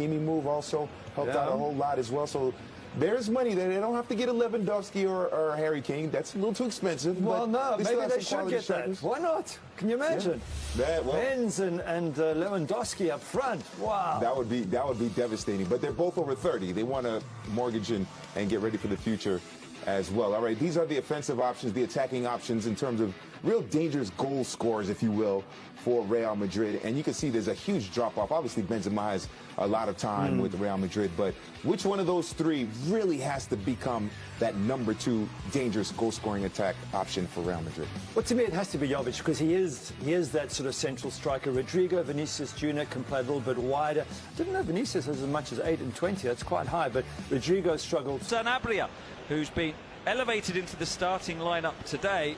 Hakimi move also helped out a whole lot as well. So there's money there. They don't have to get a Lewandowski or Harry Kane. That's a little too expensive. Well, no, they maybe they should get that. Why not? Can you imagine? Benz and Lewandowski up front. Wow. That would be devastating. But they're both over 30. They want to mortgage and get ready for the future as well. All right, these are the offensive options, the attacking options in terms of real dangerous goal scorers, if you will, for Real Madrid. And you can see there's a huge drop-off. Obviously, Benzema has a lot of time with Real Madrid, but which one of those three really has to become that number 2 dangerous goal-scoring attack option for Real Madrid? Well, to me, it has to be Jovic, because he is that sort of central striker. Rodrigo, Vinicius Jr. can play a little bit wider. I didn't know Vinicius has as much as 8 and 20. That's quite high, but Rodrigo struggled. Sanabria, who's been elevated into the starting lineup today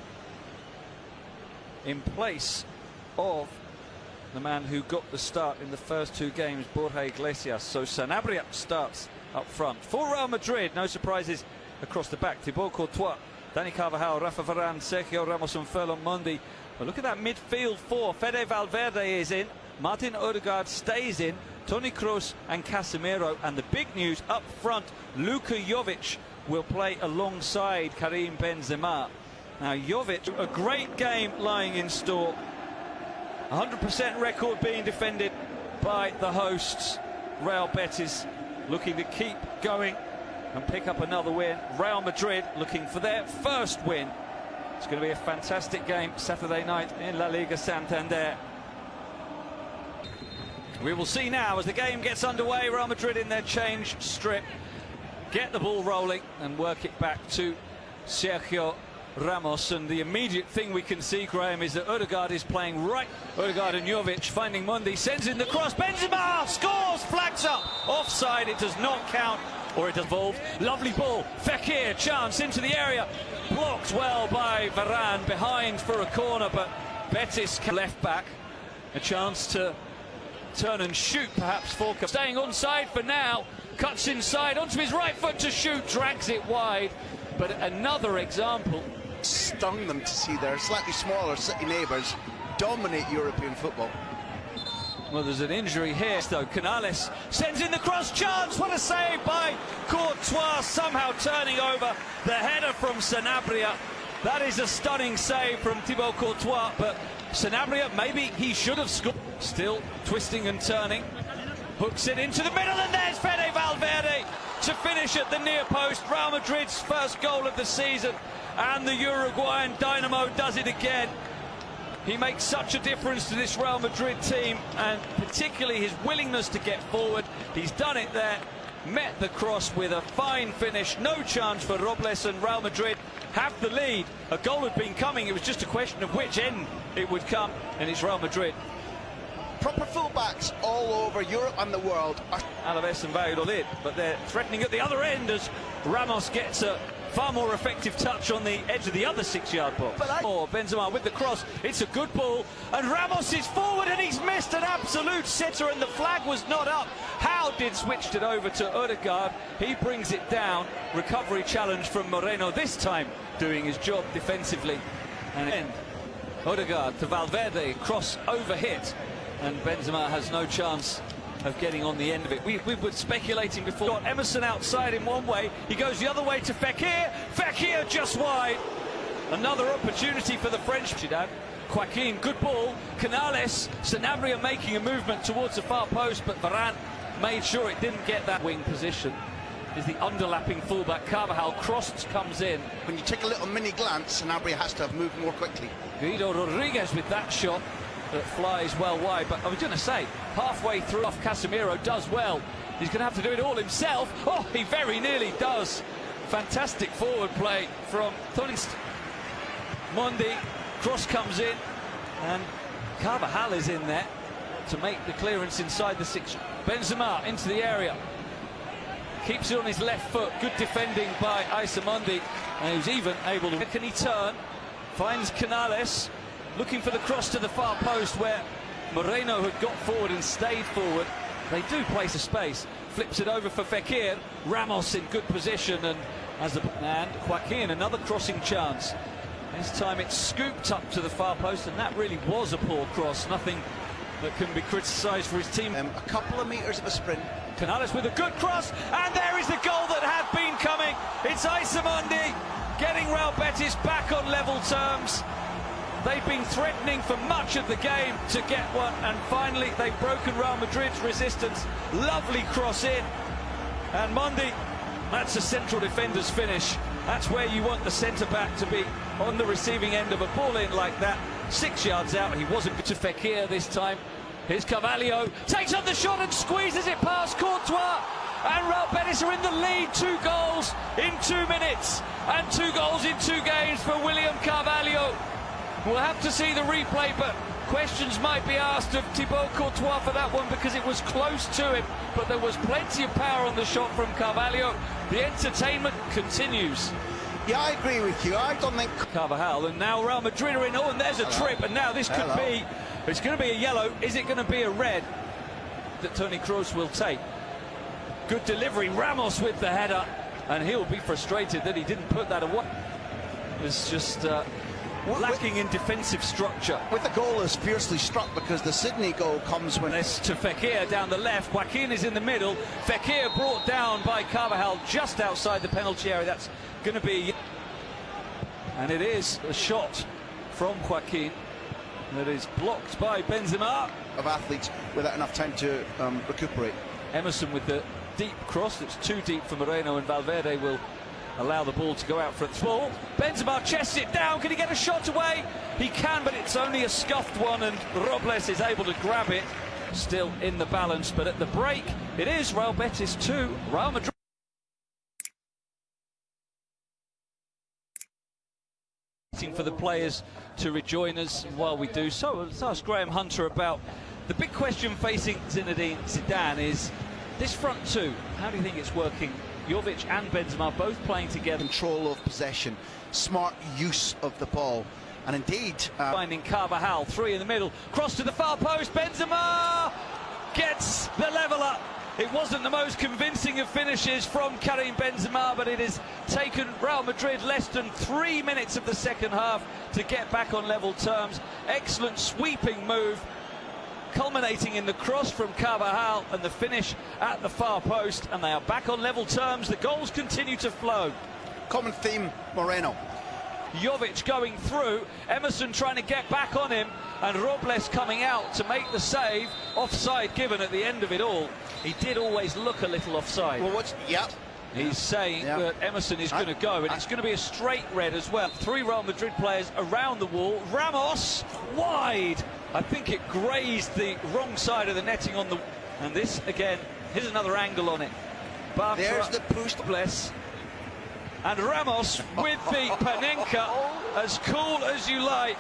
in place of the man who got the start in the first 2 games, Borja Iglesias. So Sanabria starts up front. For Real Madrid, no surprises across the back. Thibaut Courtois, Dani Carvajal, Rafa Varane, Sergio Ramos and Ferland Mendy. But look at that midfield 4. Fede Valverde is in, Martin Odegaard stays in, Toni Kroos and Casemiro. And the big news up front, Luka Jovic will play alongside Karim Benzema. Now Jovic, a great game lying in store. 100% record being defended by the hosts. Real Betis looking to keep going and pick up another win. Real Madrid looking for their first win. It's going to be a fantastic game Saturday night in La Liga Santander. We will see now as the game gets underway. Real Madrid in their change strip get the ball rolling and work it back to Sergio Ramos, and the immediate thing we can see, Graham, is that Odegaard is playing right. Odegaard and Jovic finding Mendy, sends in the cross, Benzema scores, flags up, offside, it does not count, or it involved. Lovely ball, Fekir, chance into the area, blocked well by Varane, behind for a corner, but Betis left back, a chance to turn and shoot perhaps for staying onside for now, cuts inside onto his right foot to shoot, drags it wide, but another example. Stung them to see their slightly smaller city neighbours dominate European football. Well, there's an injury here, though. Canales sends in the cross, chance, what a save by Courtois, somehow turning over the header from Sanabria. That is a stunning save from Thibaut Courtois, but Sanabria, maybe he should have scored. Still twisting and turning, hooks it into the middle, and there's Fede Valverde to finish at the near post. Real Madrid's first goal of the season, and the Uruguayan Dynamo does it again. He makes such a difference to this Real Madrid team, and particularly his willingness to get forward. He's done it there, met the cross with a fine finish. No chance for Robles, and Real Madrid have the lead. A goal had been coming, it was just a question of which end it would come, and it's Real Madrid. Proper fullbacks all over Europe and the world are Alaves and Valladolid, but they're threatening at the other end as Ramos gets a far more effective touch on the edge of the other 6-yard box. Benzema with the cross, it's a good ball, and Ramos is forward and he's missed an absolute sitter, and the flag was not up. How did switched it over to Odegaard? He brings it down. Recovery challenge from Moreno, this time doing his job defensively. And end. Odegaard to Valverde, cross over hit, and Benzema has no chance of getting on the end of it. We were speculating before. Got Emerson outside in one way, he goes the other way to Fekir. Fekir just wide. Another opportunity for the French. Joaquin, good ball. Canales, Sanabria making a movement towards the far post, but Varane made sure it didn't get that wing position. Is the underlapping fullback Carvajal, crossed, comes in. When you take a little mini glance, Sanabria has to have moved more quickly. Guido Rodriguez with that shot that flies well wide, but I was going to say, halfway through off, Casemiro does well. He's going to have to do it all himself. Oh, he very nearly does. Fantastic forward play from Tonist. Mendy, cross comes in, and Carvajal is in there to make the clearance inside the 6. Benzema into the area, keeps it on his left foot. Good defending by Mendy, and he was even able to. Can he turn? Finds Canales, looking for the cross to the far post where Moreno had got forward and stayed forward. They do place a space. Flips it over for Fekir. Ramos in good position, and Joaquin, another crossing chance. This time it's scooped up to the far post, and that really was a poor cross. Nothing that can be criticised for his team. A couple of metres of a sprint, Canales with a good cross, and there is the goal that had been coming. It's Isamundi getting Real Betis back on level terms. They've been threatening for much of the game to get one, and finally they've broken Real Madrid's resistance. Lovely cross in, and Mundi, that's a central defender's finish. That's where you want the centre-back to be, on the receiving end of a ball in like that. 6 yards out, he wasn't to Fekir this time. Here's Carvalho, takes on the shot and squeezes it past Courtois. And Real Betis are in the lead, 2 goals in 2 minutes. And 2 goals in 2 games for William Carvalho. We'll have to see the replay, but questions might be asked of Thibaut Courtois for that one, because it was close to him, but there was plenty of power on the shot from Carvalho. The entertainment continues. Yeah, I agree with you. I don't think Carvajal, and now Real Madrid are in. Oh, and there's a trip, and now this could be, it's going to be a yellow. Is it going to be a red that Toni Kroos will take? Good delivery, Ramos with the header, and he'll be frustrated that he didn't put that away. It was just lacking in defensive structure. with the goal is fiercely struck, because the Sydney goal comes when This to Fekir down the left. Joaquin is in the middle. Fekir brought down by Carvajal just outside the penalty area. That's going to be, and it is a shot from Joaquin that is blocked by Benzema. of athletes without enough time to recuperate. Emerson with the deep cross that's too deep for Moreno, and Valverde will allow the ball to go out for its ball. Benzema chests it down. Can he get a shot away? He can, but it's only a scuffed one, and Robles is able to grab it. Still in the balance, but at the break, it is Real Betis 2, Real Madrid. For the players to rejoin us. While we do so, let's ask Graham Hunter about the big question facing Zinedine Zidane is this front two. How do you think it's working? Jovic and Benzema both playing together. Control of possession, smart use of the ball, and indeed Finding Carvajal, 3 in the middle, cross to the far post. Benzema gets the leveller. It wasn't the most convincing of finishes from Karim Benzema, but it has taken Real Madrid less than 3 minutes of the second half to get back on level terms. Excellent sweeping move, culminating in the cross from Carvajal and the finish at the far post, and they are back on level terms. The goals continue to flow. common theme, Moreno. Jovic going through, Emerson trying to get back on him, and Robles coming out to make the save. Offside given at the end of it all. He did always look a little offside. Well, He's saying that Emerson is going to go, and it's going to be a straight red as well. 3 Real Madrid players around the wall. Ramos wide. I think it grazed the wrong side of the netting on the... And this again, here's another angle on it. Bartra, there's the push. Bless. And Ramos with the Panenka, as cool as you like.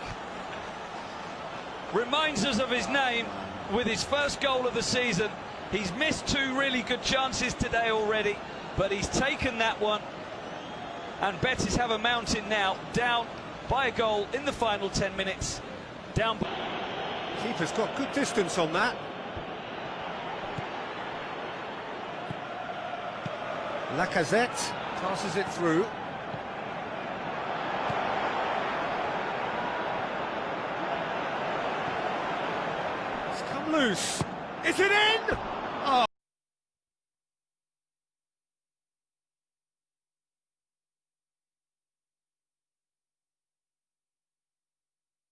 Reminds us of his name with his first goal of the season. He's missed 2 really good chances today already, but he's taken that one. And Betis have a mountain now, down by a goal in the final 10 minutes. Down. Keeper's got good distance on that. Lacazette passes it through. It's come loose. Is it in?